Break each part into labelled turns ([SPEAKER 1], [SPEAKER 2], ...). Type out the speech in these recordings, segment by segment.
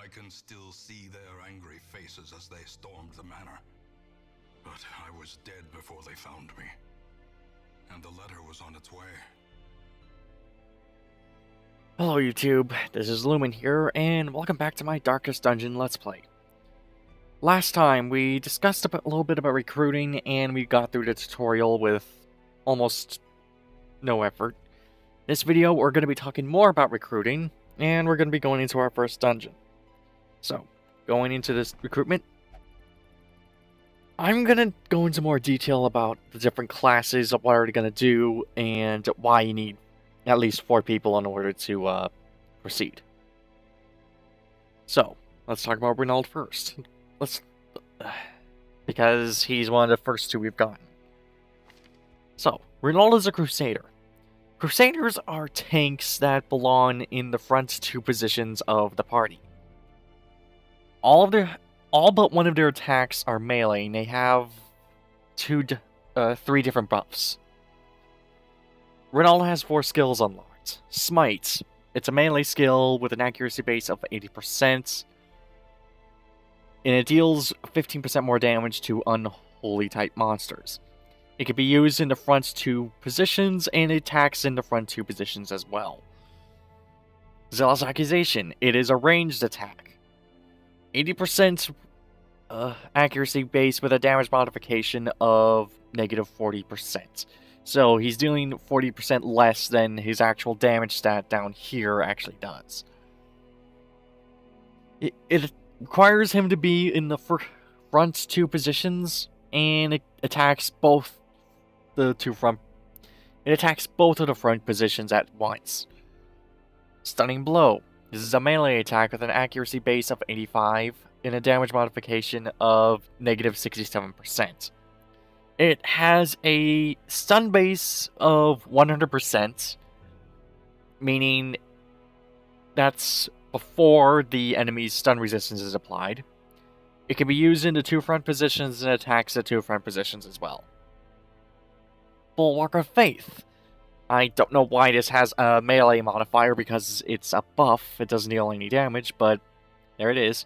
[SPEAKER 1] I can still see their angry faces as they stormed the manor. But I was dead before they found me. And the letter was on its way.
[SPEAKER 2] Hello YouTube, this is Lumen here, and welcome back to my Darkest Dungeon Let's Play. Last time, we discussed a little bit about recruiting, and we got through the tutorial with almost no effort. This video, we're going to be talking more about recruiting, and we're going to be going into our first dungeon. So, going into this recruitment, I'm going to go into more detail about the different classes, of what we're going to do, and why you need at least 4 people in order to proceed. So, let's talk about Renauld first. Because he's one of the first 2 we've gotten. So, Renauld is a Crusader. Crusaders are tanks that belong in the front 2 positions of the party. All but one of their attacks are melee, and they have 3 different buffs. Renauld has 4 skills unlocked. Smite. It's a melee skill with an accuracy base of 80%. And it deals 15% more damage to unholy type monsters. It can be used in the front 2 positions, and it attacks in the front 2 positions as well. Zealous Accusation. It is a ranged attack. 80% accuracy base with a damage modification of negative 40%. So he's dealing 40% less than his actual damage stat down here actually does. It requires him to be in the front 2 positions, and it attacks both the 2 front. It attacks both of the front positions at once. Stunning Blow. This is a melee attack with an accuracy base of 85 and a damage modification of negative 67%. It has a stun base of 100%, meaning that's before the enemy's stun resistance is applied. It can be used in the 2 front positions and attacks the 2 front positions as well. Bulwark of Faith. I don't know why this has a melee modifier because it's a buff. It doesn't deal any damage, but there it is.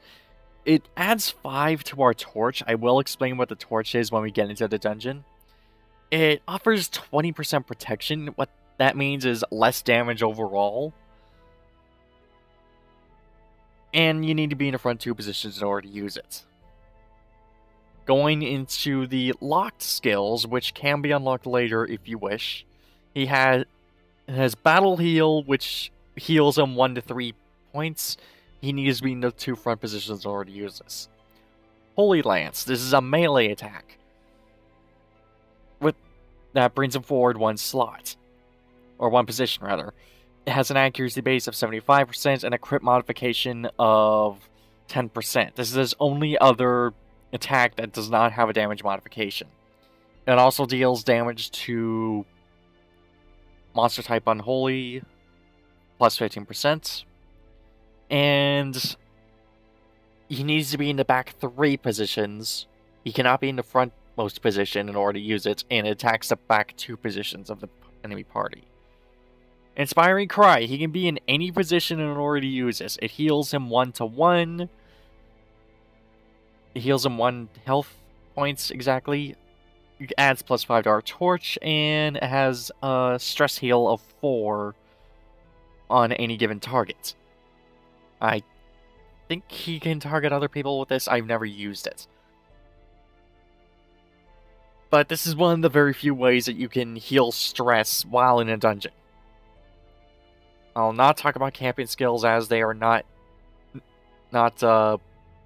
[SPEAKER 2] It adds 5 to our torch. I will explain what the torch is when we get into the dungeon. It offers 20% protection. What that means is less damage overall. And you need to be in the front 2 positions in order to use it. Going into the locked skills, which can be unlocked later if you wish. He has Battle Heal, which heals him 1 to 3 points. He needs to be in the 2 front positions in order to use this. Holy Lance. This is a melee attack. That brings him forward 1 slot. Or 1 position, rather. It has an accuracy base of 75% and a crit modification of 10%. This is his only other attack that does not have a damage modification. It also deals damage to monster type Unholy, plus 15%. And he needs to be in the back 3 positions. He cannot be in the frontmost position in order to use it, and it attacks the back 2 positions of the enemy party. Inspiring Cry. He can be in any position in order to use this. It heals him 1 to 1. It heals him 1 health points exactly. It adds plus 5 to our torch, and it has a stress heal of 4 on any given target. I think he can target other people with this. I've never used it. But this is one of the very few ways that you can heal stress while in a dungeon. I'll not talk about camping skills as they are not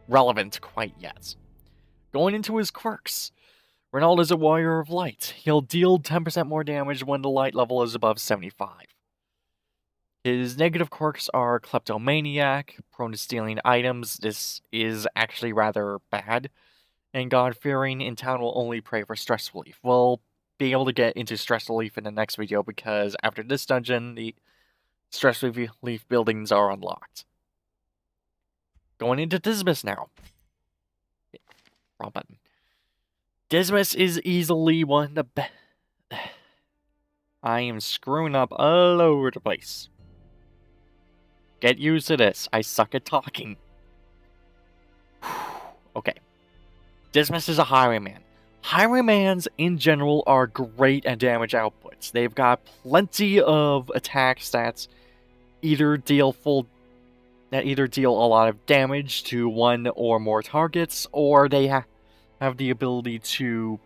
[SPEAKER 2] relevant quite yet. Going into his quirks. Renauld is a Warrior of Light. He'll deal 10% more damage when the light level is above 75. His negative quirks are Kleptomaniac, prone to stealing items. This is actually rather bad. And God-fearing. In town will only pray for stress relief. We'll be able to get into stress relief in the next video because after this dungeon, the stress relief buildings are unlocked. Going into Dismas now. Wrong button. Dismas is easily one of the best. I am screwing up all over the place. Get used to this. I suck at talking. Okay. Dismas is a highwayman. Highwaymans in general are great at damage outputs. They've got plenty of attack stats either deal a lot of damage to one or more targets, or they have the ability to.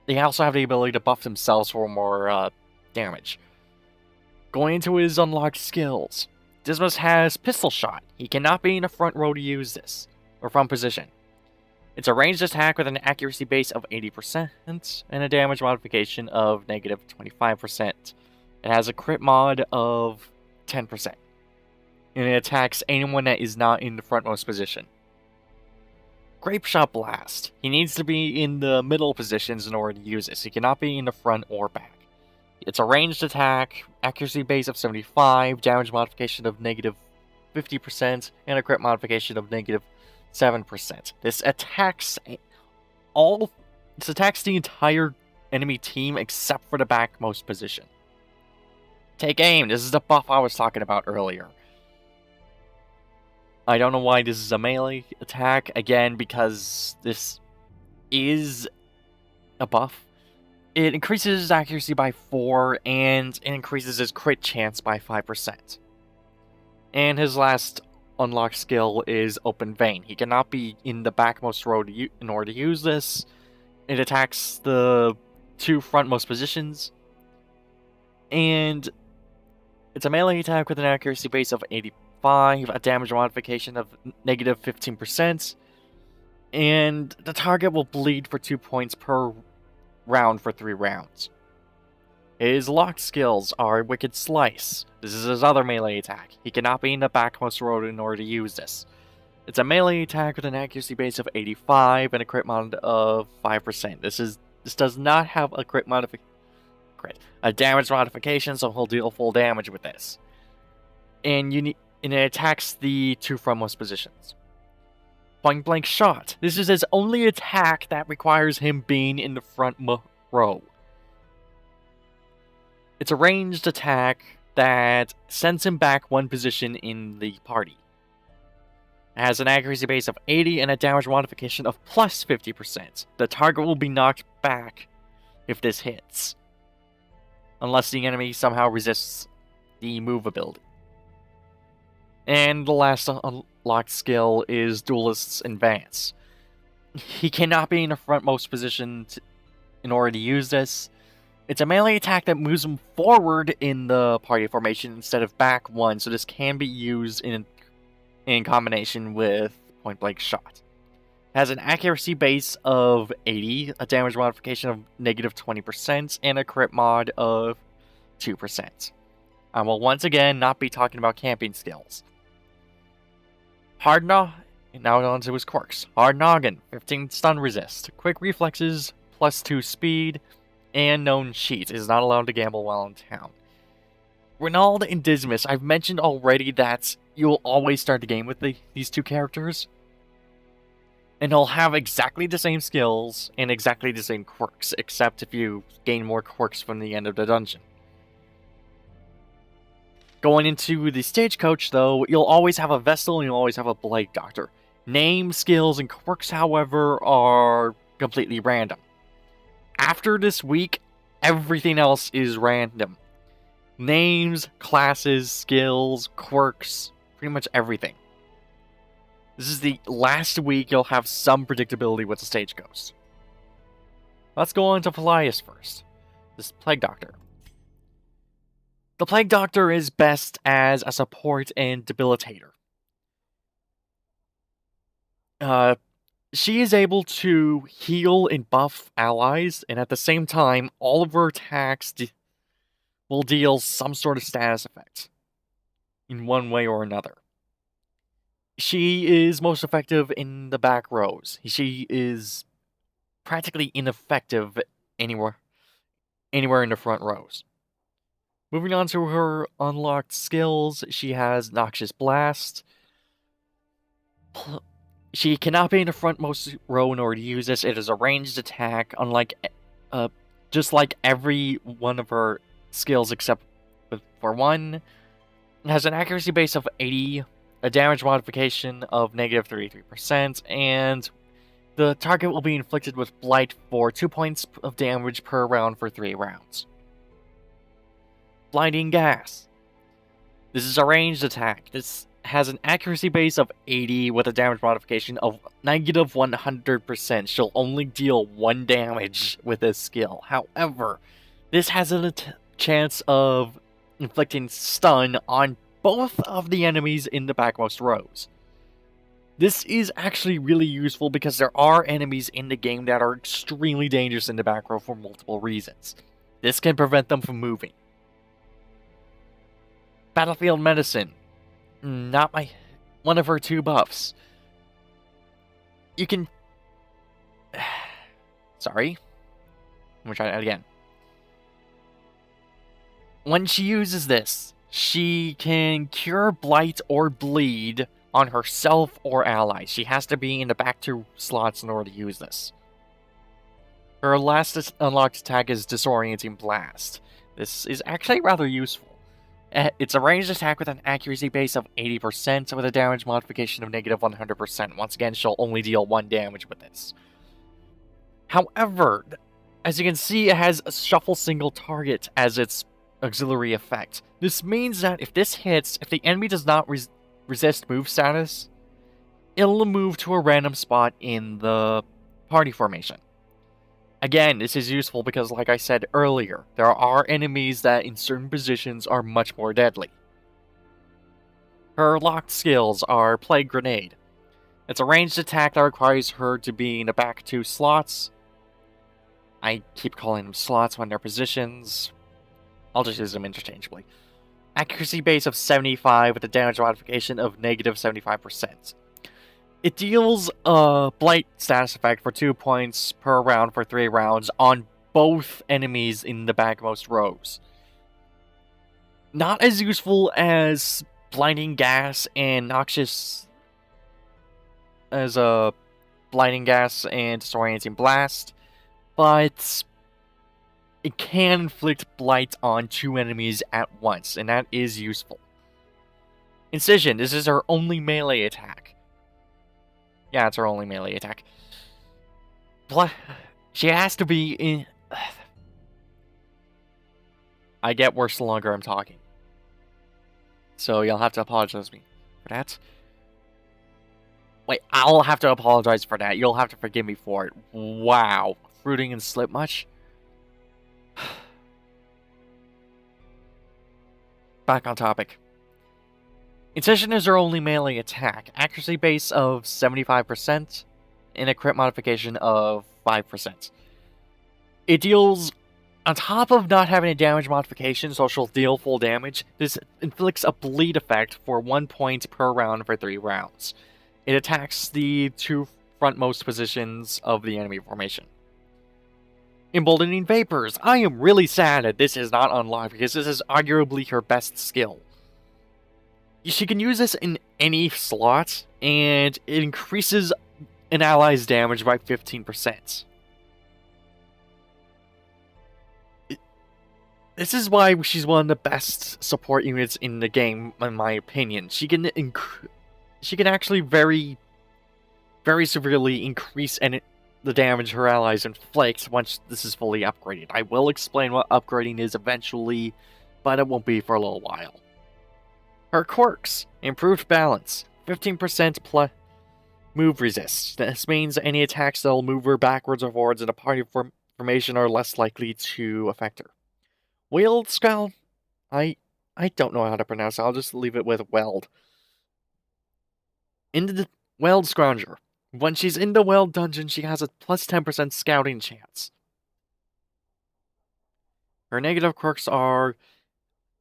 [SPEAKER 2] They also have the ability to buff themselves for more damage. Going into his unlocked skills, Dismas has Pistol Shot. He cannot be in the front row to use this, or front position. It's a ranged attack with an accuracy base of 80% and a damage modification of negative 25%. It has a crit mod of 10%. And it attacks anyone that is not in the frontmost position. Grape Shot Blast. He needs to be in the middle positions in order to use this. He cannot be in the front or back. It's a ranged attack, accuracy base of 75, damage modification of negative 50%, and a crit modification of negative 7%. This attacks the entire enemy team except for the backmost position. Take aim. This is the buff I was talking about earlier. I don't know why this is a melee attack. Again, because this is a buff. It increases his accuracy by 4, and it increases his crit chance by 5%. And his last unlocked skill is Open Vein. He cannot be in the backmost row in order to use this. It attacks the 2 frontmost positions. And it's a melee attack with an accuracy base of 85, a damage modification of negative 15%, and the target will bleed for 2 points per round for 3 rounds. His locked skills are Wicked Slice. This is his other melee attack. He cannot be in the backmost row in order to use this. It's a melee attack with an accuracy base of 85 and a crit mod of 5%. This does not have a a damage modification, so he'll deal full damage with this. And it attacks the 2 frontmost positions. Point Blank Shot. This is his only attack that requires him being in the front row. It's a ranged attack that sends him back 1 position in the party. It has an accuracy base of 80 and a damage modification of plus 50%. The target will be knocked back if this hits, unless the enemy somehow resists the move ability. And the last unlocked skill is Duelist's Advance. He cannot be in the frontmost position in order to use this. It's a melee attack that moves him forward in the party formation instead of back 1, so this can be used in combination with Point Blank Shot. It has an accuracy base of 80, a damage modification of negative 20%, and a crit mod of 2%. I will once again not be talking about camping skills. Now on to his quirks. Hard Noggin, 15 stun resist, quick reflexes, plus 2 speed, and known cheat. Is not allowed to gamble while in town. Renauld and Dismas, I've mentioned already that you'll always start the game with these 2 characters. And they'll have exactly the same skills and exactly the same quirks, except if you gain more quirks from the end of the dungeon. Going into the Stagecoach, though, you'll always have a Vestal and you'll always have a Plague Doctor. Name, skills, and quirks, however, are completely random. After this week, everything else is random. Names, classes, skills, quirks, pretty much everything. This is the last week you'll have some predictability with the Stagecoach. Let's go on to Pelias first. This Plague Doctor. The Plague Doctor is best as a support and debilitator. She is able to heal and buff allies, and at the same time, all of her attacks will deal some sort of status effect in one way or another. She is most effective in the back rows. She is practically ineffective anywhere in the front rows. Moving on to her unlocked skills, she has Noxious Blast. She cannot be in the frontmost row in order to use this. It is a ranged attack, just like every one of her skills except for one. It has an accuracy base of 80, a damage modification of negative 33%, and the target will be inflicted with Blight for 2 points of damage per round for 3 rounds. Blinding Gas. This is a ranged attack. This has an accuracy base of 80 with a damage modification of negative 100%. She'll only deal 1 damage with this skill. However, this has a chance of inflicting stun on both of the enemies in the backmost rows. This is actually really useful because there are enemies in the game that are extremely dangerous in the back row for multiple reasons. This can prevent them from moving. Battlefield Medicine. Not one of her 2 buffs. You can... Sorry. Let me try that again. When she uses this, she can cure Blight or Bleed on herself or allies. She has to be in the back 2 slots in order to use this. Her last unlocked attack is Disorienting Blast. This is actually rather useful. It's a ranged attack with an accuracy base of 80% with a damage modification of negative 100%. Once again, she'll only deal 1 damage with this. However, as you can see, it has a Shuffle Single Target as its auxiliary effect. This means that if this hits, if the enemy does not resist move status, it'll move to a random spot in the party formation. Again, this is useful because, like I said earlier, there are enemies that in certain positions are much more deadly. Her locked skills are Plague Grenade. It's a ranged attack that requires her to be in the back 2 slots. I keep calling them slots when they're positions. I'll just use them interchangeably. Accuracy base of 75 with a damage modification of negative 75%. It deals a Blight status effect for 2 points per round for 3 rounds on both enemies in the backmost rows. Not as useful as Blinding Gas and Noxious as a Blinding Gas and Disorienting Blast, but it can inflict Blight on 2 enemies at once, and that is useful. Incision. This is her only melee attack. Yeah, it's her only melee attack. She has to be in... I get worse the longer I'm talking. So you'll have to apologize to me for that. Wait, I'll have to apologize for that. You'll have to forgive me for it. Wow. Fruiting and slip much? Back on topic. Incision is her only melee attack. Accuracy base of 75% and a crit modification of 5%. It deals, on top of not having a damage modification, so she'll deal full damage, this inflicts a bleed effect for 1 point per round for 3 rounds. It attacks the 2 frontmost positions of the enemy formation. Emboldening Vapors. I am really sad that this is not unlocked because this is arguably her best skill. She can use this in any slot, and it increases an ally's damage by 15%. This is why she's one of the best support units in the game, in my opinion. She can actually very, very severely increase the damage her allies inflict once this is fully upgraded. I will explain what upgrading is eventually, but it won't be for a little while. Her quirks. Improved balance. 15% plus move resist. This means any attacks that will move her backwards or forwards in a party formation are less likely to affect her. Weld Scowl? I don't know how to pronounce it. I'll just leave it with Weld. In the Weld Scrounger. When she's in the Weld Dungeon, she has a plus 10% scouting chance. Her negative quirks are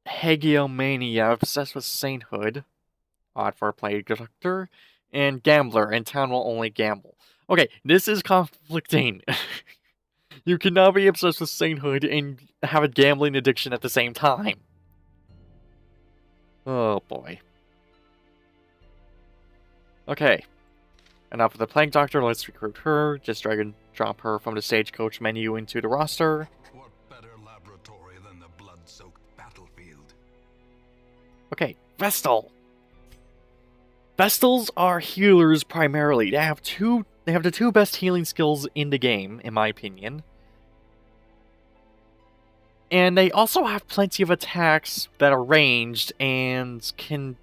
[SPEAKER 2] Hegeomania, obsessed with sainthood, odd for a Plague Doctor, and Gambler, and Town will only gamble. Okay, this is conflicting. You cannot be obsessed with sainthood and have a gambling addiction at the same time. Oh boy. Okay. Enough of the Plague Doctor, let's recruit her. Just drag and drop her from the Stagecoach menu into the roster.
[SPEAKER 1] What better laboratory than the blood-soaked battlefield?
[SPEAKER 2] Okay, Vestal. Vestals are healers primarily. They have the two best healing skills in the game, in my opinion. And they also have plenty of attacks that are ranged and can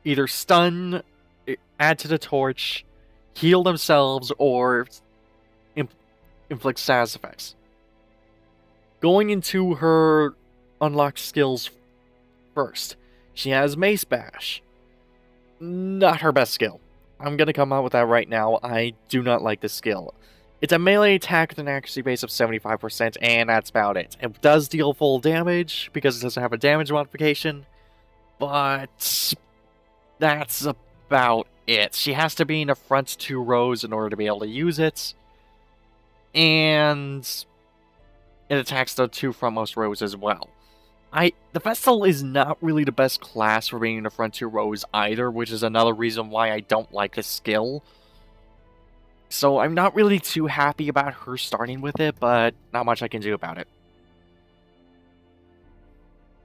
[SPEAKER 2] either stun, add to the torch, heal themselves, or inflict status effects. Going into her unlocked skills first, she has Mace Bash. Not her best skill. I'm gonna come out with that right now. I do not like this skill. It's a melee attack with an accuracy base of 75%, and that's about it. It does deal full damage, because it doesn't have a damage modification, but that's about it. She has to be in the front 2 rows in order to be able to use it, and it attacks the 2 frontmost rows as well. The Vestal is not really the best class for being in the front 2 rows either, which is another reason why I don't like this skill. So I'm not really too happy about her starting with it, but not much I can do about it.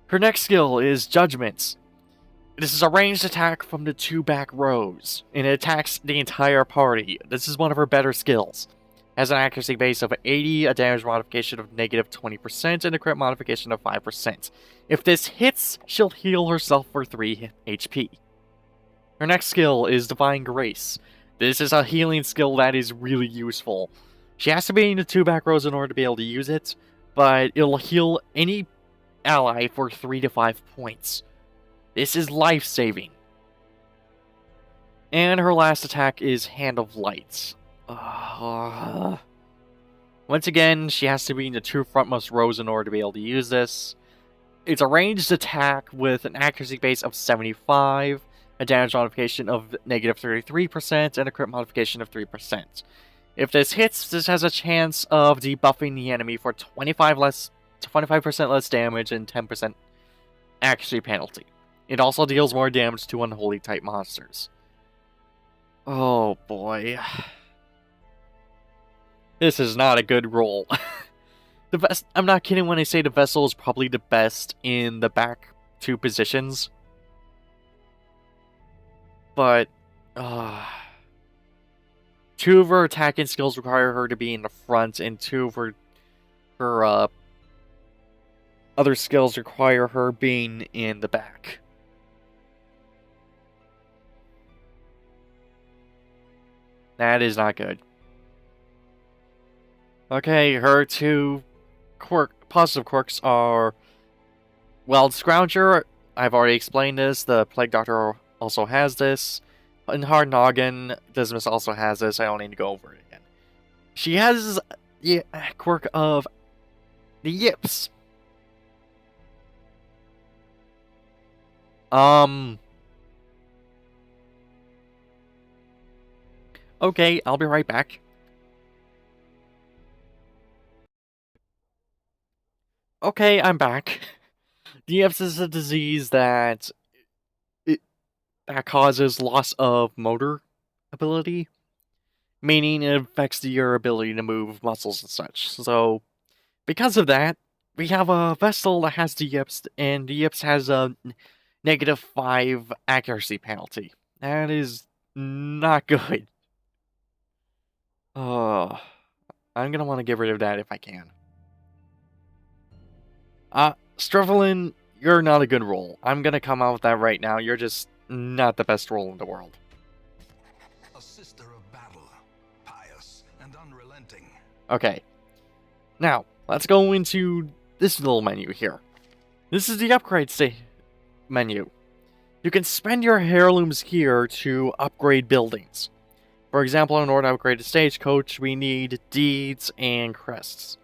[SPEAKER 2] Her next skill is Judgment. This is a ranged attack from the 2 back rows, and it attacks the entire party. This is one of her better skills. Has an accuracy base of 80, a damage modification of -20%, and a crit modification of 5%. If this hits, she'll heal herself for 3 HP. Her next skill is Divine Grace. This is a healing skill that is really useful. She has to be in the 2 back rows in order to be able to use it, but it'll heal any ally for 3 to 5 points. This is life-saving. And her last attack is Hand of Light. Once again, she has to be in the 2 frontmost rows in order to be able to use this. It's a ranged attack with an accuracy base of 75, a damage modification of -33%, and a crit modification of 3%. If this hits, this has a chance of debuffing the enemy for 25% less damage and 10% accuracy penalty. It also deals more damage to unholy type monsters. Oh boy. This is not a good roll. I'm not kidding when I say the Vestal is probably the best in the back 2 positions. But, 2 of her attacking skills require her to be in the front, and 2 of her other skills require her being in the back. That is not good. Okay, her 2 positive quirks are Wild Scrounger. I've already explained this. The Plague Doctor also has this. And Hard Noggin, Dismas also has this. I don't need to go over it again. She has the quirk of the Yips. Okay, I'll be right back. Okay, I'm back. The Yips is a disease that causes loss of motor ability, meaning it affects your ability to move muscles and such. So, because of that, we have a Vestal that has the Yips, and the Yips has a -5 accuracy penalty. That is not good. I'm gonna want to get rid of that if I can. Strevelin, you're not a good roll. I'm gonna come out with that right now. You're just not the best roll in the world.
[SPEAKER 1] A sister of battle, pious and unrelenting.
[SPEAKER 2] Okay. Now, let's go into this little menu here. This is the upgrade menu. You can spend your heirlooms here to upgrade buildings. For example, in order to upgrade a stagecoach, we need deeds and crests.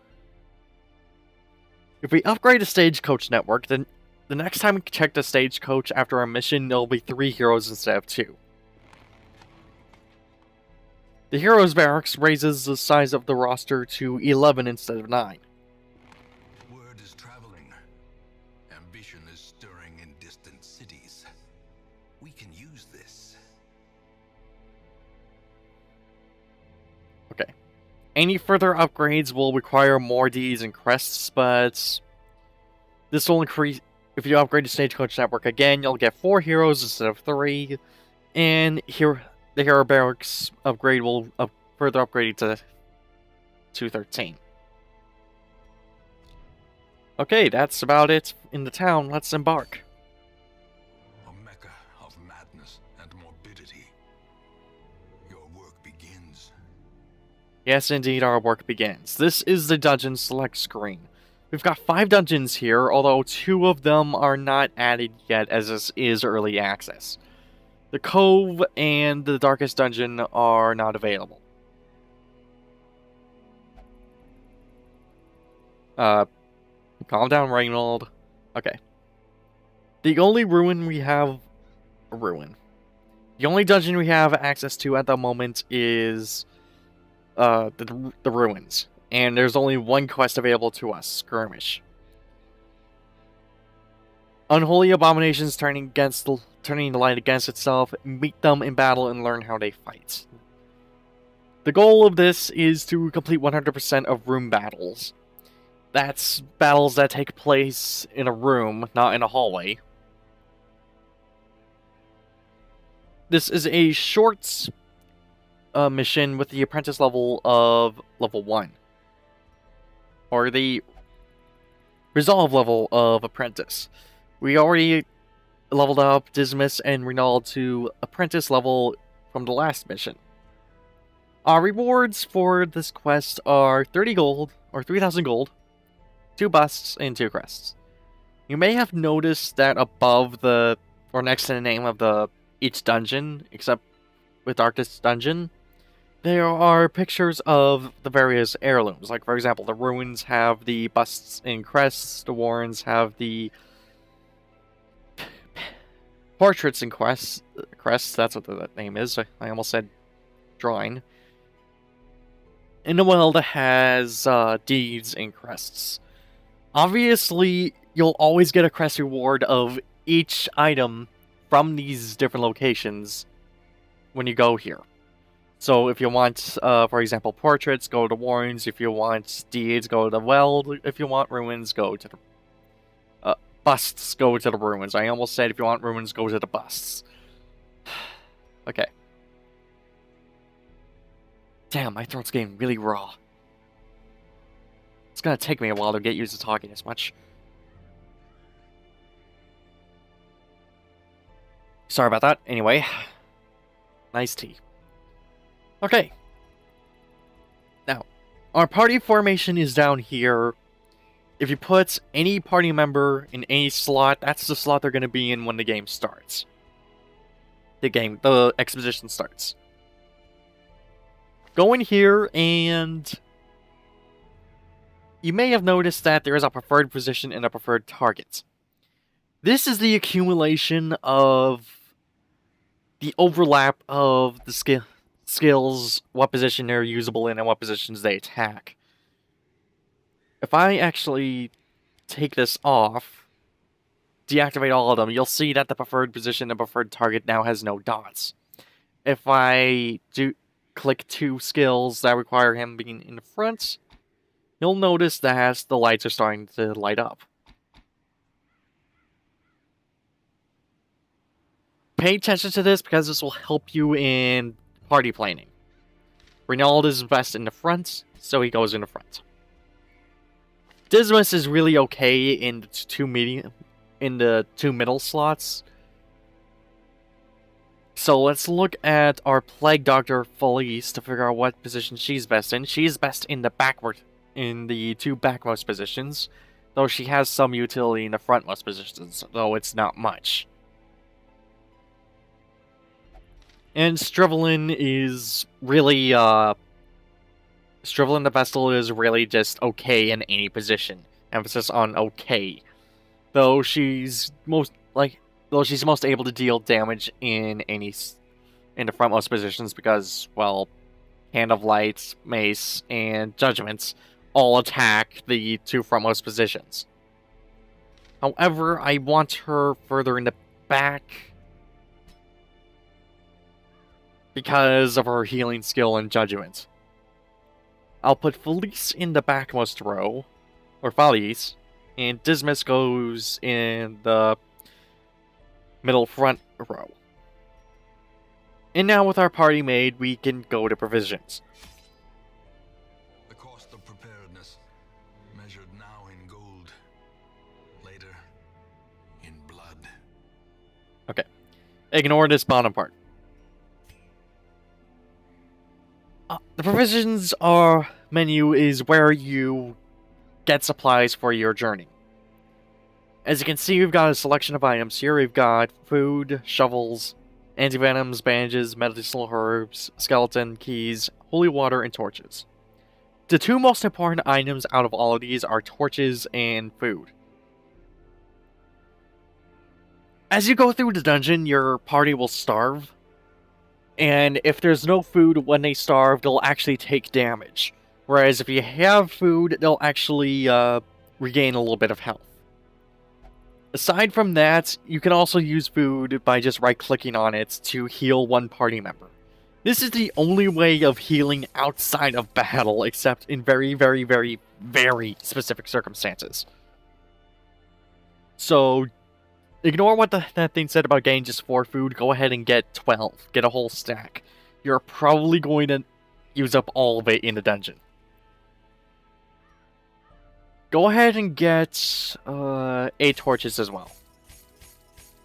[SPEAKER 2] If we upgrade a stagecoach network, then the next time we check the stagecoach after our mission, there'll be 3 heroes instead of 2. The heroes barracks raises the size of the roster to 11 instead of 9.
[SPEAKER 1] Word is traveling. Ambition is stirring in distant cities. We can use this.
[SPEAKER 2] Okay. Any further upgrades will require more deeds and crests, but this will increase. If you upgrade the stagecoach network again, you'll get 4 heroes instead of 3. And here, the hero barracks upgrade will further upgrade to 213. Okay, that's about it in the town. Let's embark.
[SPEAKER 1] A mecca of madness and morbidity. Your work begins.
[SPEAKER 2] Yes, indeed, our work begins. This is the dungeon select screen. We've got 5 dungeons here, although 2 of them are not added yet, as this is early access. The Cove and the Darkest Dungeon are not available. Calm down, Reynold. Okay. The only ruin we have... The only dungeon we have access to at the moment is... the ruins. And there's only one quest available to us, Skirmish. Unholy abominations turning the light against itself, meet them in battle and learn how they fight. The goal of this is to complete 100% of room battles. That's battles that take place in a room, not in a hallway. This is a short mission with the apprentice level of level 1. Or the resolve level of apprentice. We already leveled up Dismas and Renald to apprentice level from the last mission. Our rewards for this quest are 30 gold, or 3,000 gold, 2 busts, and 2 crests. You may have noticed that above the, or next to the name of each dungeon, except with Darkest Dungeon, there are pictures of the various heirlooms. Like, for example, the ruins have the busts and crests, the warrens have the portraits and crests, that's what the name is. I almost said drawing. And the Weld has deeds and crests. Obviously, you'll always get a crest reward of each item from these different locations when you go here. So if you want, for example, portraits, go to Warrens. If you want deeds, go to the Weld. If you want ruins, go to the... busts, go to the ruins. I almost said if you want ruins, go to the busts. Okay. Damn, my throat's getting really raw. It's gonna take me a while to get used to talking as much. Sorry about that. Anyway. Nice tea. Okay. Now, our party formation is down here. If you put any party member in any slot, that's the slot they're going to be in when the game starts. The exposition starts. Go in here and... you may have noticed that there is a preferred position and a preferred target. This is the accumulation of the overlap of the skills, what position they're usable in, and what positions they attack. If I actually take this off, deactivate all of them, you'll see that the preferred position and preferred target now has no dots. If I do click 2 skills that require him being in the front, you'll notice that the lights are starting to light up. Pay attention to this because this will help you in party planning. Renald is best in the front, so he goes in the front. Dismas is really okay in the 2 middle slots. So let's look at our Plague Doctor Felice to figure out what position she's best in. She's best in the 2 backmost positions, though she has some utility in the frontmost positions, though it's not much. And Strivelin is really, Strivelin the Vestal is really just okay in any position. Emphasis on okay. Though she's most able to deal damage in the frontmost positions because, well, Hand of Light, Mace, and Judgments all attack the 2 frontmost positions. However, I want her further in the back because of her healing skill and Judgment. I'll put Felice in the backmost row, or Felice, and Dismas goes in the middle front row. And now with our party made, we can go to provisions.
[SPEAKER 1] The cost of preparedness, measured now in gold, later in blood.
[SPEAKER 2] Okay. Ignore this bottom part. The provisions menu is where you get supplies for your journey. As you can see, we've got a selection of items here. We've got food, shovels, antivenoms, bandages, medicinal herbs, skeleton keys, holy water, and torches. The two most important items out of all of these are torches and food. As you go through the dungeon, your party will starve. And if there's no food when they starve, they'll actually take damage. Whereas if you have food, they'll actually regain a little bit of health. Aside from that, you can also use food by just right-clicking on it to heal one party member. This is the only way of healing outside of battle, except in very, very, very, very specific circumstances. So, ignore what that thing said about getting just 4 food. Go ahead and get 12. Get a whole stack. You're probably going to use up all of it in the dungeon. Go ahead and get 8 torches as well.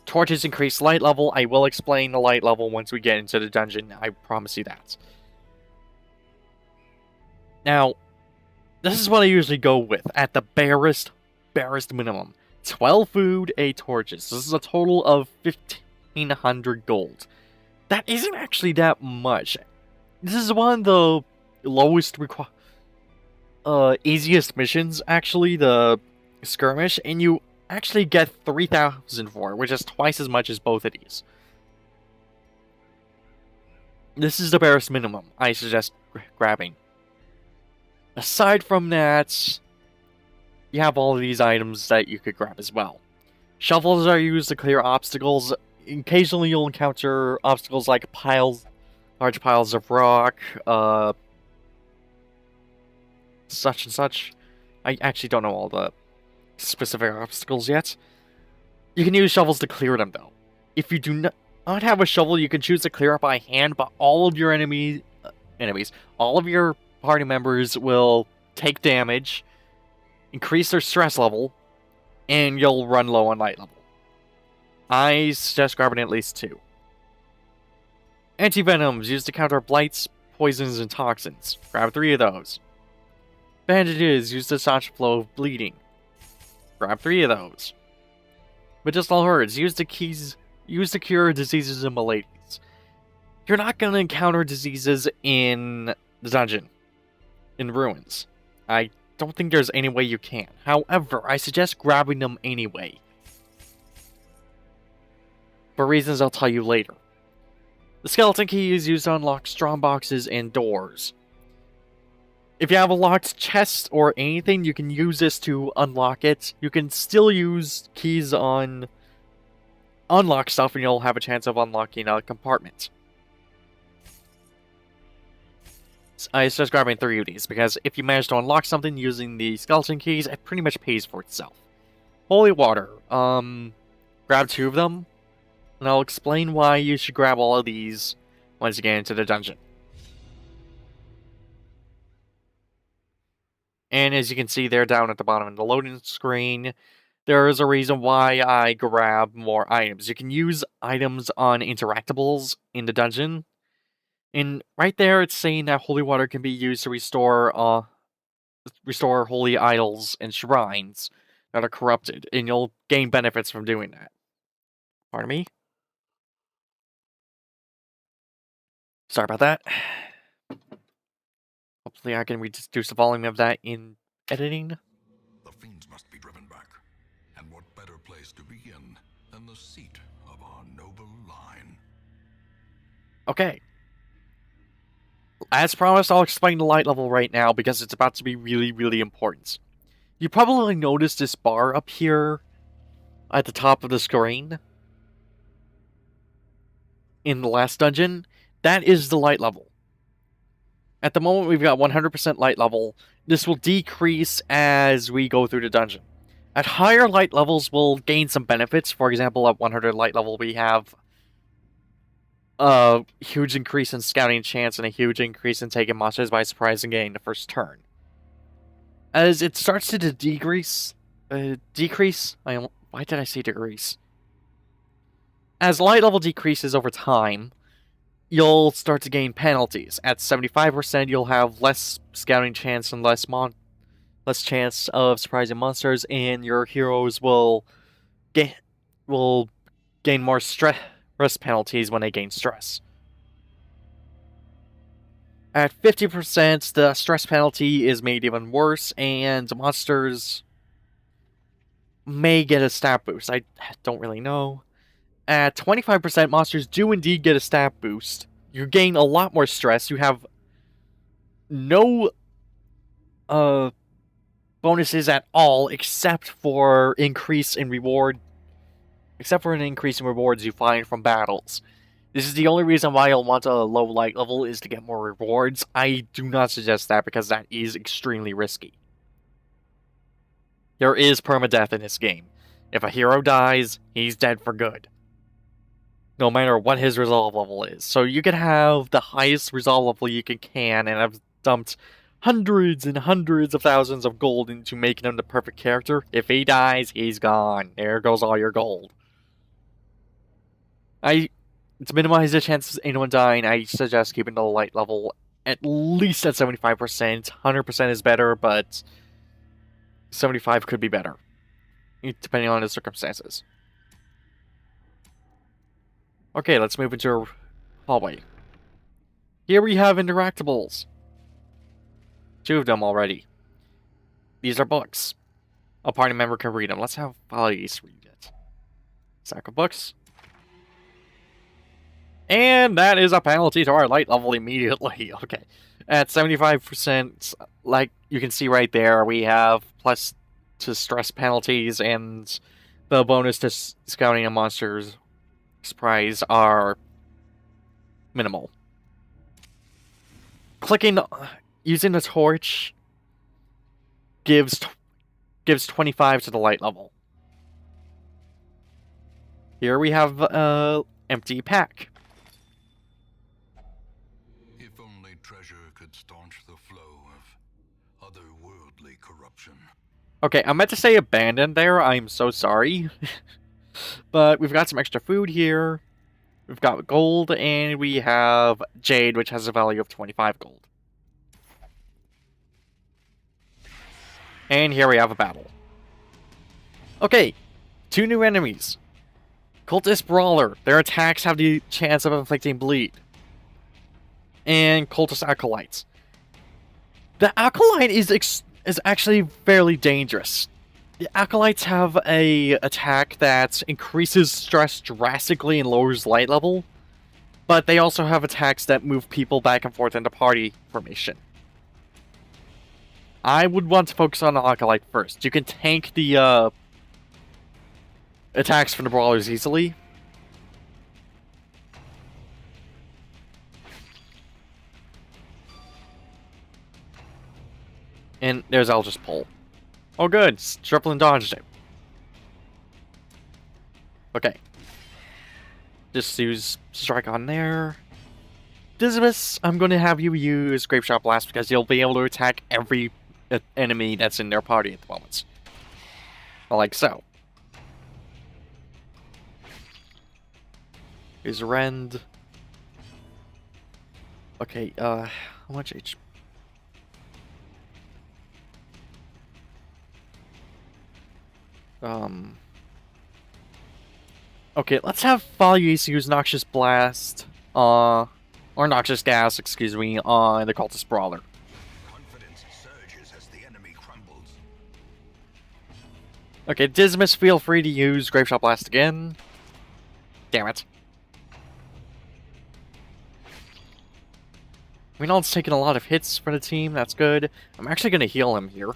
[SPEAKER 2] Torches increase light level. I will explain the light level once we get into the dungeon. I promise you that. Now, this is what I usually go with at the barest minimum. 12 food, 8 torches. This is a total of 1,500 gold. That isn't actually that much. This is one of the lowest easiest missions, actually, the skirmish, and you actually get 3,000 for it, which is twice as much as both of these. This is the barest minimum I suggest grabbing. Aside from that, you have all of these items that you could grab as well. Shovels are used to clear obstacles. Occasionally you'll encounter obstacles like large piles of rock, such and such. I actually don't know all the specific obstacles yet. You can use shovels to clear them, though. If you do not have a shovel, you can choose to clear it by hand, but all of your all of your party members will take damage, increase their stress level, and you'll run low on light level. I suggest grabbing at least 2. Antivenoms used to counter blights, poisons, and toxins. Grab 3 of those. Bandages used to staunch the flow of bleeding. Grab 3 of those. Medicinal herbs used to cure diseases and maladies. You're not going to encounter diseases in the dungeon, in ruins. I don't think there's any way you can. However, I suggest grabbing them anyway. For reasons I'll tell you later. The skeleton key is used to unlock strong boxes and doors. If you have a locked chest or anything, you can use this to unlock it. You can still use keys on unlock stuff and you'll have a chance of unlocking a compartment. I suggest grabbing 3 of these, because if you manage to unlock something using the skeleton keys, it pretty much pays for itself. Holy water. Grab 2 of them, and I'll explain why you should grab all of these once you get into the dungeon. And as you can see there down at the bottom of the loading screen, there is a reason why I grab more items. You can use items on interactables in the dungeon. And right there it's saying that holy water can be used to restore holy idols and shrines that are corrupted. And you'll gain benefits from doing that. Pardon me? Sorry about that. Hopefully I can reduce the volume of that in editing.
[SPEAKER 1] The fiends must be driven back. And what better place to begin than the seat of our noble line?
[SPEAKER 2] Okay. As promised, I'll explain the light level right now because it's about to be really, really important. You probably noticed this bar up here at the top of the screen in the last dungeon. That is the light level. At the moment, we've got 100% light level. This will decrease as we go through the dungeon. At higher light levels, we'll gain some benefits. For example, at 100 light level, we have a huge increase in scouting chance and a huge increase in taking monsters by surprise and getting the first turn. As it starts to decrease, why did I say decrease? As light level decreases over time, you'll start to gain penalties. At 75%, you'll have less scouting chance and less chance of surprising monsters, and your heroes will gain more stress penalties when they gain stress. At 50%, the stress penalty is made even worse, and monsters may get a stat boost. I don't really know. At 25%, monsters do indeed get a stat boost. You gain a lot more stress. You have no bonuses at all, except for an increase in rewards you find from battles. This is the only reason why you'll want a low light level, is to get more rewards. I do not suggest that because that is extremely risky. There is permadeath in this game. If a hero dies, he's dead for good, no matter what his resolve level is. So you can have the highest resolve level you can, and I've dumped hundreds and hundreds of thousands of gold into making him the perfect character. If he dies, he's gone. There goes all your gold. To minimize the chances of anyone dying, I suggest keeping the light level at least at 75%. 100% is better, but 75 could be better, depending on the circumstances. Okay, let's move into a hallway. Here we have interactables. 2 of them already. These are books. A party member can read them. Let's have Follies read it. Sack of books. And that is a penalty to our light level immediately. Okay. At 75%, like you can see right there, we have plus to stress penalties, and the bonus to scouting a monster's surprise are minimal. Using the torch gives 25 to the light level. Here we have an empty pack.
[SPEAKER 1] If only treasure could staunch the flow of otherworldly corruption.
[SPEAKER 2] Okay, I meant to say abandoned there. I'm so sorry. But we've got some extra food here. We've got gold, and we have jade, which has a value of 25 gold. And here we have a battle. Okay, 2 new enemies. Cultist Brawler. Their attacks have the chance of inflicting bleed. And Cultist Acolytes. The Acolyte is actually fairly dangerous. The Acolytes have a attack that increases stress drastically and lowers light level, but they also have attacks that move people back and forth into party formation. I would want to focus on the Acolyte first. You can tank the attacks from the Brawlers easily. And there's Eldritch Pull. Oh good, Striplin dodged it. Okay. Just use Strike on there. Dismas, I'm going to have you use Grapeshot Blast because you'll be able to attack every enemy that's in their party at the moment. Well, like so. Here's Rend. Okay, how much HP? Okay, let's have Follies use Noxious Blast, or Noxious Gas, excuse me, on the Cultist Brawler.
[SPEAKER 1] Confidence surges as the enemy crumbles.
[SPEAKER 2] Okay, Dismas, feel free to use Grapeshot Blast again. Damn it. Reynald's taking a lot of hits for the team, that's good. I'm actually going to heal him here.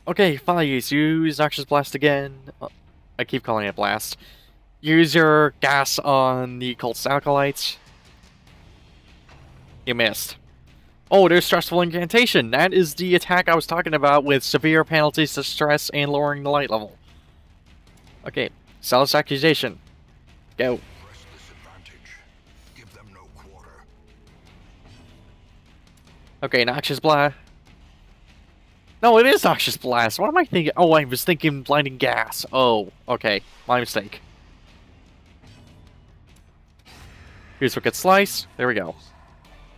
[SPEAKER 2] Okay, Follies, use Noxious Blast again. I keep calling it Blast. Use your gas on the Cultist Acolytes. You missed. Oh, there's Stressful Incantation. That is the attack I was talking about with severe penalties to stress and lowering the light level. Okay, Zealous accusation. Go.
[SPEAKER 1] Press this advantage. Give them no quarter.
[SPEAKER 2] Okay, Noxious Blast. No, it is Noxious Blast. What am I thinking? Oh, I was thinking Blinding Gas. Oh, okay. My mistake. Here's what gets sliced. There we go.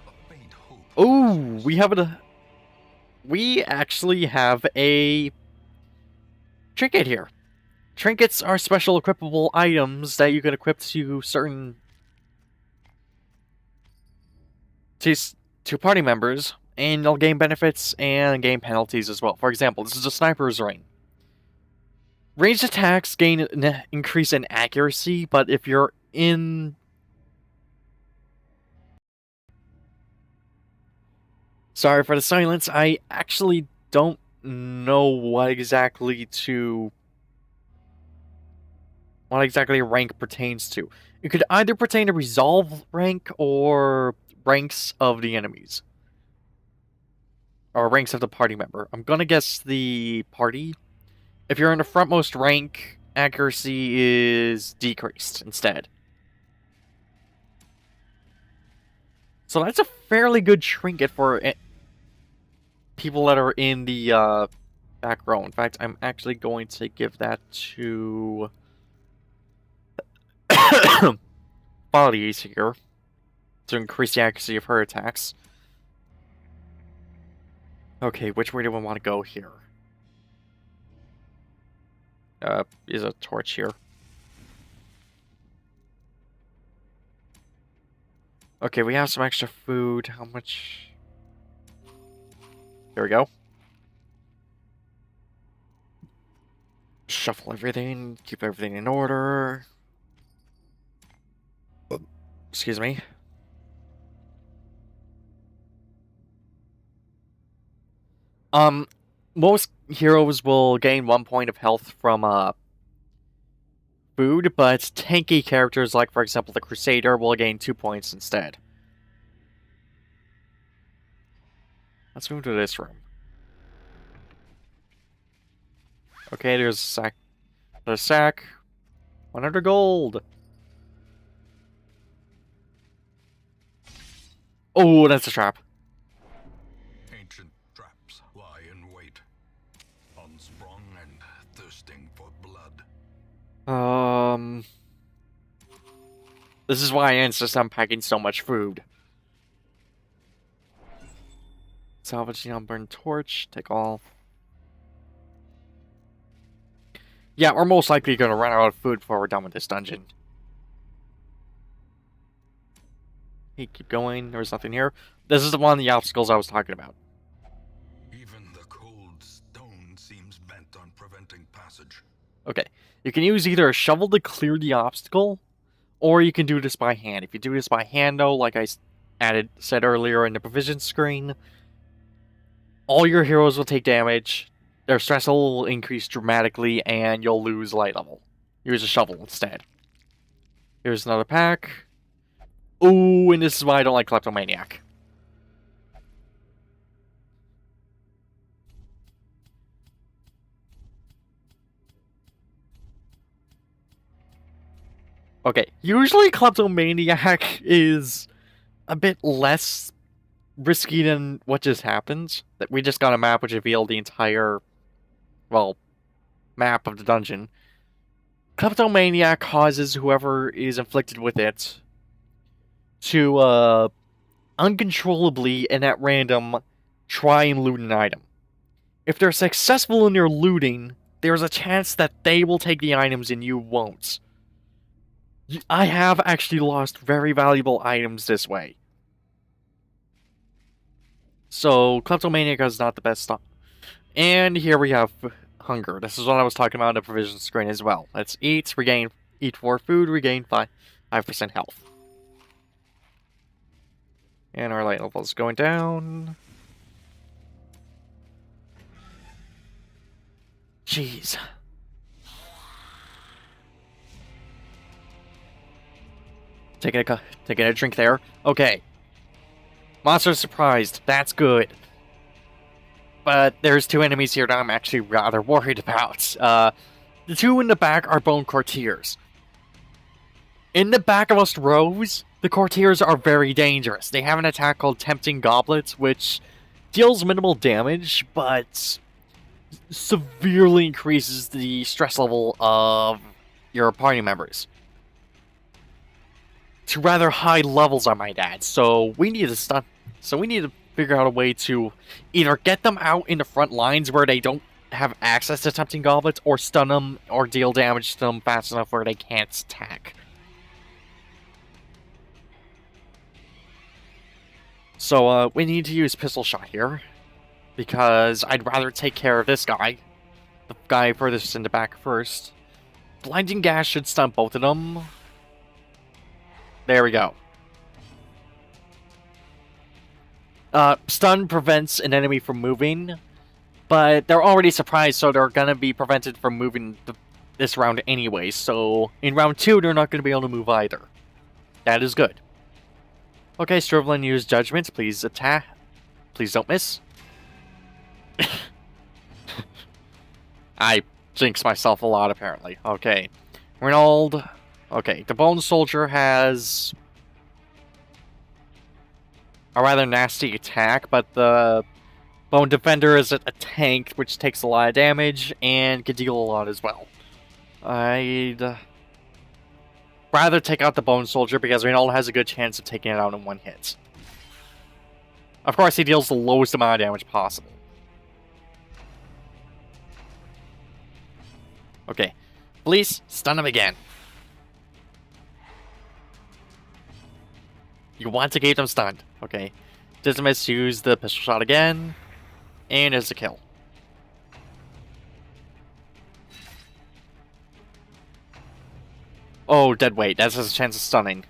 [SPEAKER 1] A faint hope.
[SPEAKER 2] Ooh, we actually have a trinket here. Trinkets are special equipable items that you can equip to certain to party members, and they'll gain benefits and gain penalties as well. For example, this is a sniper's ring. Ranged attacks gain an increase in accuracy, but if you're in... Sorry for the silence, I actually don't know what exactly rank pertains to. It could either pertain to resolve rank or ranks of the enemies. Or ranks of the party member. I'm gonna guess the party. If you're in the frontmost rank, accuracy is decreased instead. So that's a fairly good trinket for people that are in the back row. In fact, I'm actually going to give that to Bodies here to increase the accuracy of her attacks. Okay, which way do we want to go here? Is a torch here. Okay, we have some extra food. How much? There we go. Shuffle everything, keep everything in order. Excuse me. Most heroes will gain 1 point of health from food, but tanky characters like, for example, the Crusader will gain 2 points instead. Let's move to this room. Okay, there's a sack. There's a sack. 100 gold. Oh, that's a trap.
[SPEAKER 1] Ancient traps lie in wait, unsprung and thirsting for blood.
[SPEAKER 2] This is why I insist on packing so much food. Salvage the unburned torch. Take all. Yeah, we're most likely going to run out of food before we're done with this dungeon. Hey, keep going. There's nothing here. This is one of the obstacles I was talking about.
[SPEAKER 1] Even the cold stone seems bent on preventing passage.
[SPEAKER 2] Okay. You can use either a shovel to clear the obstacle, or you can do this by hand. If you do this by hand, though, like I said earlier in the provision screen, all your heroes will take damage, their stress level will increase dramatically, and you'll lose light level. Use a shovel instead. Here's another pack. Ooh, and this is why I don't like Kleptomaniac. Okay, usually Kleptomaniac is a bit less risky than what just happened. That we just got a map which revealed the entire, well, map of the dungeon. Kleptomaniac causes whoever is inflicted with it to uncontrollably and at random try and loot an item. If they're successful in their looting, there's a chance that they will take the items and you won't. I have actually lost very valuable items this way. So, Kleptomaniac is not the best stuff. And here we have hunger. This is what I was talking about on the provision screen as well. Let's eat 4 food, regain 5% health. And our light level is going down. Jeez. Taking a drink there. Okay. Monster surprised. That's good. But there's 2 enemies here that I'm actually rather worried about. The two in the back are Bone Courtiers. In the back of us rows, the Courtiers are very dangerous. They have an attack called Tempting Goblet, which deals minimal damage, but severely increases the stress level of your party members. To rather high levels, I might add. So we need to figure out a way to either get them out in the front lines where they don't have access to Tempting Goblets, or stun them or deal damage to them fast enough where they can't attack. So we need to use Pistol Shot here, because I'd rather take care of this guy, the guy furthest in the back first. Blinding Gas should stun both of them. There we go. Stun prevents an enemy from moving, but they're already surprised, so they're gonna be prevented from moving this round anyway. So in round 2, they're not gonna be able to move either. That is good. Okay, Strivelin, use Judgment. Please attack. Please don't miss. I jinx myself a lot, apparently. Okay. Reynald. Okay, the Bone Soldier has a rather nasty attack, but the Bone Defender is a tank, which takes a lot of damage and can deal a lot as well. I'd rather take out the Bone Soldier because Reynald has a good chance of taking it out in one hit. Of course, he deals the lowest amount of damage possible. Okay. Please, stun him again. You want to keep them stunned. Okay. Dismiss, use the Pistol Shot again. And it's a kill. Oh, dead weight. That's his chance of stunning.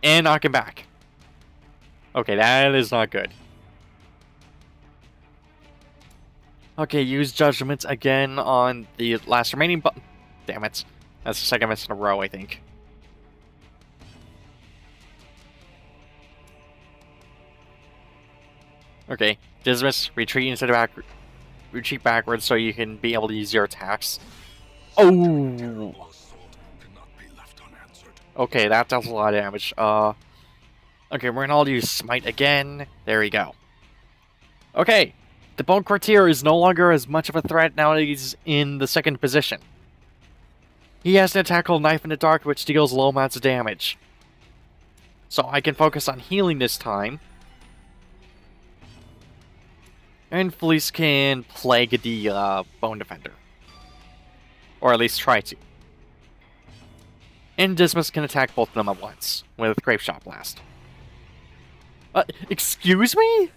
[SPEAKER 2] And knock him back. Okay, that is not good. Okay, use Judgment again on the last remaining button. Damn it. That's the second miss in a row, I think. Okay, Dismiss, retreat instead of retreat backwards so you can be able to use your attacks. Oh! Okay, that does a lot of damage. Okay, we're gonna all use Smite again. There we go. Okay, the Bone Courtier is no longer as much of a threat now that he's in the second position. He has an attack called Knife in the Dark, which deals low amounts of damage. So I can focus on healing this time. And Felice can plague the Bone Defender. Or at least try to. And Dismas can attack both of them at once with Grape Shot Blast. Excuse me?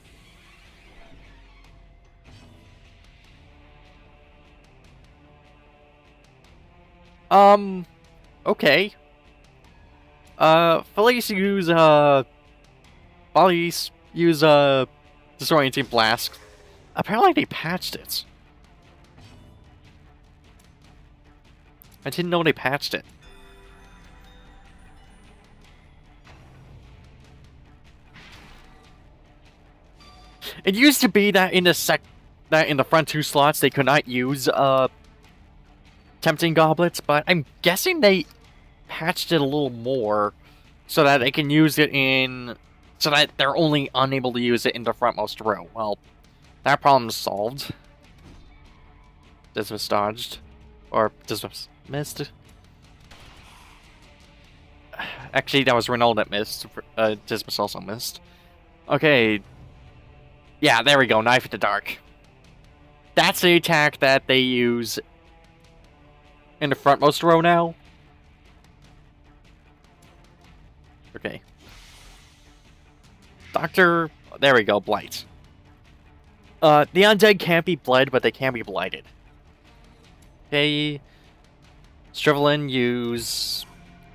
[SPEAKER 2] Okay. Felice use, Felice use, Disorienting Blast. Apparently they patched it. I didn't know they patched it. It used to be that in the front 2 slots they could not use Tempting Goblets, but I'm guessing they patched it a little more so that they can use it in, so that they're only unable to use it in the frontmost row. Well, that problem's solved. Dismiss dodged. Or Dismiss missed. Actually, that was Reynald that missed. Dismiss also missed. Okay. Yeah, there we go. Knife in the Dark. That's the attack that they use in the frontmost row now. Okay. Doctor... There we go. Blight. The undead can't be bled, but they can be blighted. Okay. Strivelin, use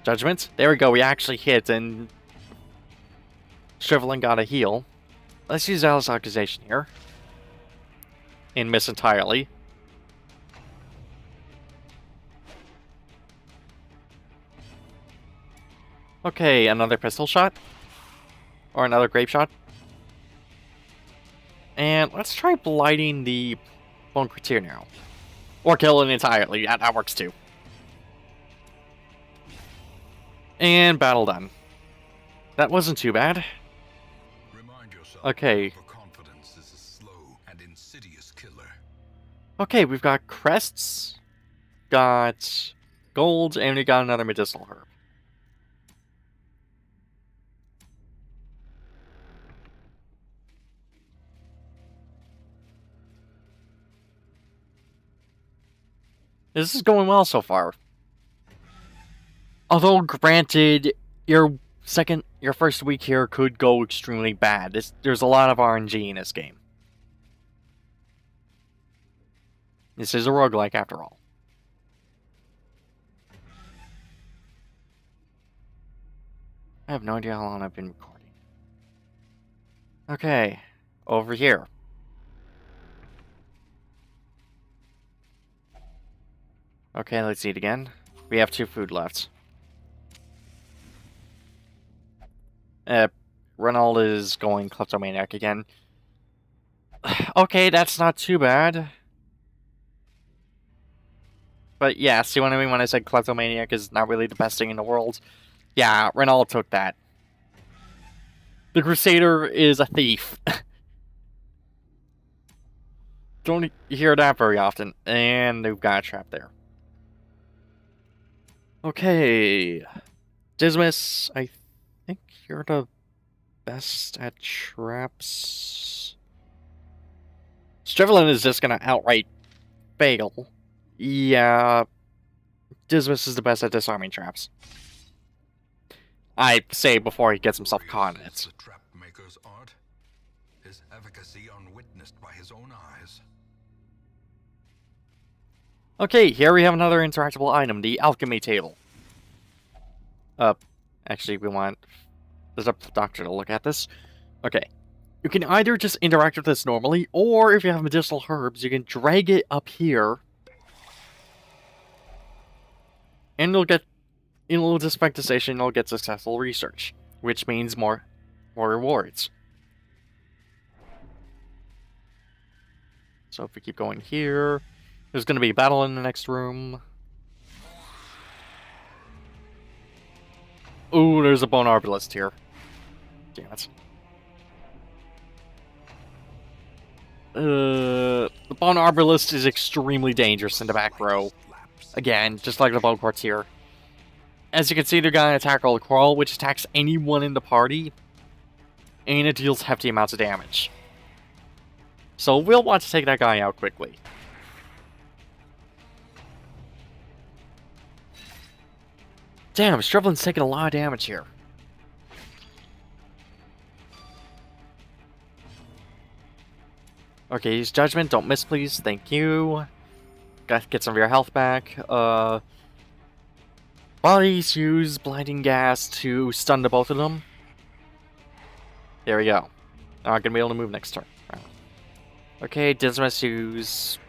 [SPEAKER 2] Judgment. There we go. We actually hit, and Strivelin got a heal. Let's use Alice Accusation here. And miss entirely. Okay, another Pistol Shot. Or another Grape Shot. And let's try blighting the Bone Courtier now. Or kill it entirely. Yeah, that works too. And battle done. That wasn't too bad.
[SPEAKER 1] Remind yourself
[SPEAKER 2] Okay.
[SPEAKER 1] that overconfidence is a slow and insidious killer.
[SPEAKER 2] Okay, we've got crests, got gold, and we got another medicinal herb. This is going well so far. Although, granted, your first week here could go extremely bad. There's a lot of RNG in this game. This is a roguelike after all. I have no idea how long I've been recording. Okay, over here. Okay, let's eat again. We have 2 food left. Reynald is going kleptomaniac again. Okay, that's not too bad. But yeah, see what I mean when I said kleptomaniac is not really the best thing in the world? Yeah, Reynald took that. The Crusader is a thief. Don't hear that very often. And we've got a trap there. Okay. Dismas, I think you're the best at traps. Strivelin is just gonna outright fail. Yeah. Dismas is the best at disarming traps. I say before he gets himself caught in it.
[SPEAKER 1] The trap maker's art, his efficacy unwitnessed by his own eyes.
[SPEAKER 2] Okay, here we have another interactable item, the alchemy table. Actually, we want the doctor to look at this. Okay. You can either just interact with this normally, or if you have medicinal herbs, you can drag it up here. And you'll get, in a little dispect the station, you'll get successful research, which means more rewards. So if we keep going here, there's going to be a battle in the next room. Ooh, there's a bone arbalist here. Damn it. The bone arbalist is extremely dangerous in the back row. Again, just like the bone courtier. As you can see, they're gonna attack Old Quarrel, which attacks anyone in the party, and it deals hefty amounts of damage. So we'll want to take that guy out quickly. Damn, Strevlin's taking a lot of damage here. Okay, use Judgment. Don't miss, please. Thank you. Got to get some of your health back. Bodies use Blinding Gas to stun the both of them. There we go. Not gonna be able to move next turn. Okay, Dismas use...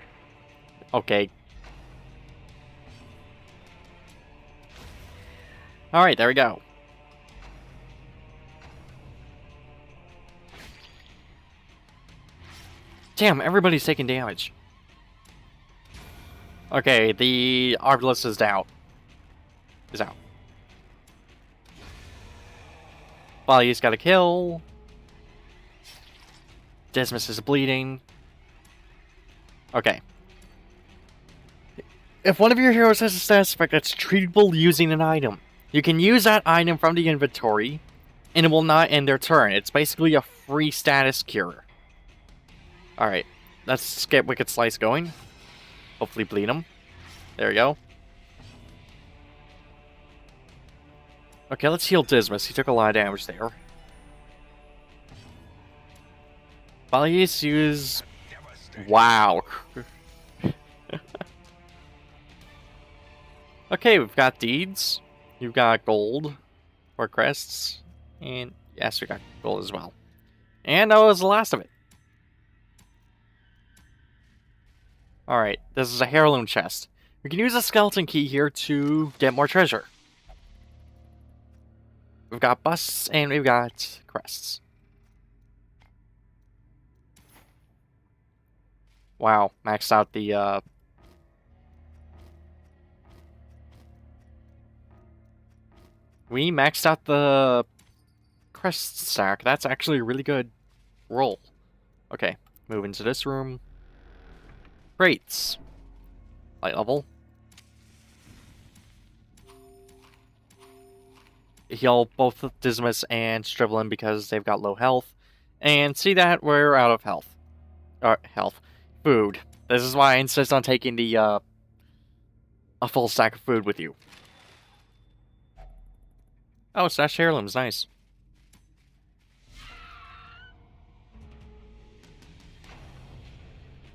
[SPEAKER 2] Okay. Alright, there we go. Damn, everybody's taking damage. Okay, the Arbalist is out. Is out. Body's got a kill. Dismas is bleeding. Okay. If one of your heroes has a status effect that's treatable using an item, you can use that item from the inventory, and it will not end their turn. It's basically a free status cure. Alright, let's get Wicked Slice going. Hopefully bleed him. There we go. Okay, let's heal Dismas. He took a lot of damage there. Balius use... Wow. Okay, we've got deeds. You've got gold or crests. And yes, we got gold as well. And that was the last of it. Alright, this is a heirloom chest. We can use a skeleton key here to get more treasure. We've got busts and we've got crests. Wow, maxed out the We maxed out the crest stack. That's actually a really good roll. Okay, move into this room. Crates. Light level. Heal both Dismas and Strivelin because they've got low health. And see that we're out of health. Food. This is why I insist on taking the, a full stack of food with you. Oh, Stash Heirlooms, nice.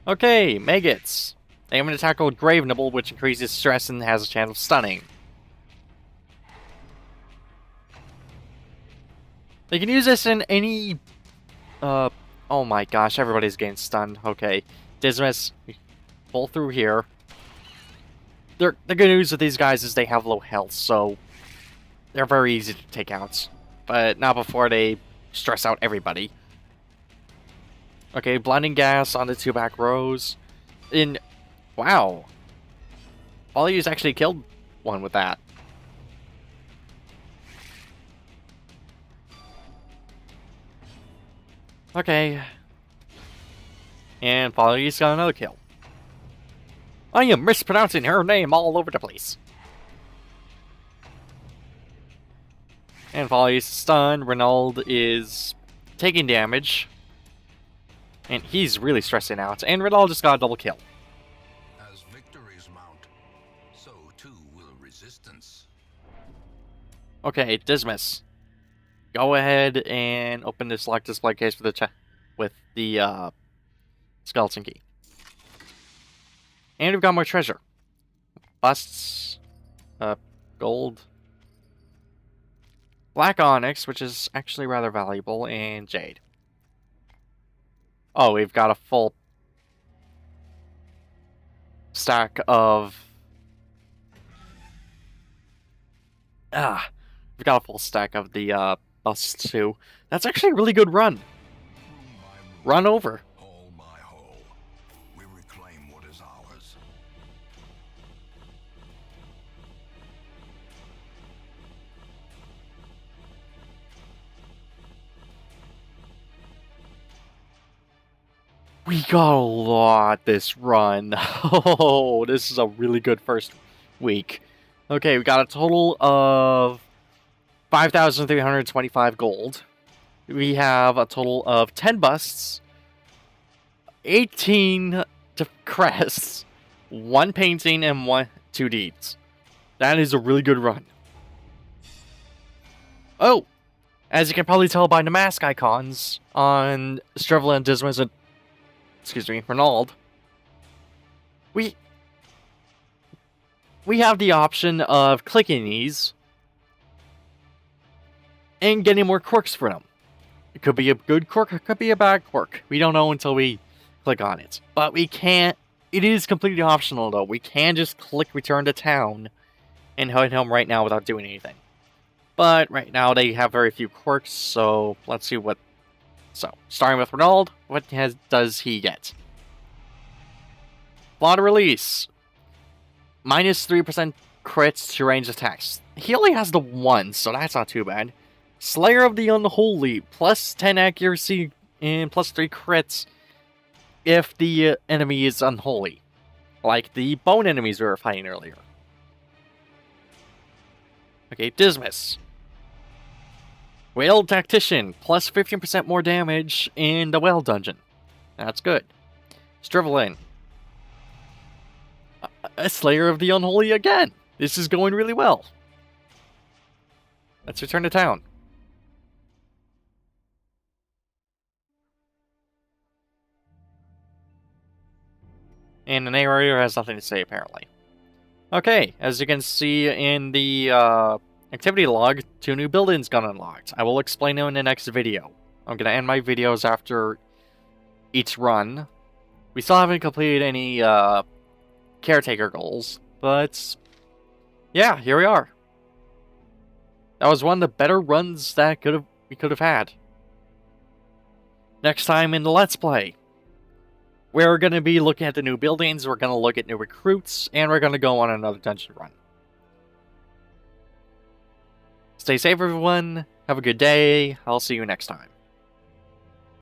[SPEAKER 2] Okay, Maggots. They have an attack called Grave Nibble, which increases stress and has a chance of stunning. They can use this in any... oh my gosh, everybody's getting stunned. Okay, Dismas, pull through here. The good news with these guys is they have low health, so they're very easy to take out. But not before they stress out everybody. Okay, Blinding Gas on the two back rows. Wow. Polyus actually killed one with that. Okay. And Polyus got another kill. I am mispronouncing her name all over the place. And Polyus is stunned. Renauld is taking damage. And he's really stressing out. And Renauld just got a double kill.
[SPEAKER 1] As victories mount, so too will resistance.
[SPEAKER 2] Okay, Dismas. Go ahead and open this locked display case with the skeleton key. And we've got more treasure. Busts. Gold. Black onyx, which is actually rather valuable, and jade. Oh, we've got a full stack of... we've got a full stack of the busts too. That's actually a really good run. Run over.
[SPEAKER 1] All my whole. We reclaim what is ours.
[SPEAKER 2] We got a lot this run. Oh, this is a really good first week. Okay, we got a total of 5,325 gold. We have a total of 10 busts, 18 crests, 1 painting, and 2 deeds. That is a really good run. Oh, as you can probably tell by the mask icons on Strivelin, Dismas, and Renauld, we have the option of clicking these and getting more quirks for them. It could be a good quirk, it could be a bad quirk. We don't know until we click on it. But we can't... It is completely optional, though. We can just click Return to Town and head home right now without doing anything. But right now they have very few quirks, so let's see what... So, starting with Renauld, what does he get? Flawed Release. Minus 3% crits to range attacks. He only has the 1, so that's not too bad. Slayer of the Unholy. Plus 10 accuracy and plus 3 crits if the enemy is unholy. Like the bone enemies we were fighting earlier. Okay, Dismas. Whale Tactician. Plus 15% more damage in the Whale Dungeon. That's good. Strivelin. A Slayer of the Unholy again. This is going really well. Let's return to town. And the narrator has nothing to say, apparently. Okay, as you can see in the activity log, 2 new buildings got unlocked. I will explain them in the next video. I'm going to end my videos after each run. We still haven't completed any caretaker goals, but yeah, here we are. That was one of the better runs that we could have had. Next time in the Let's Play, we're going to be looking at the new buildings, we're going to look at new recruits, and we're going to go on another dungeon run. Stay safe, everyone. Have a good day. I'll see you next time.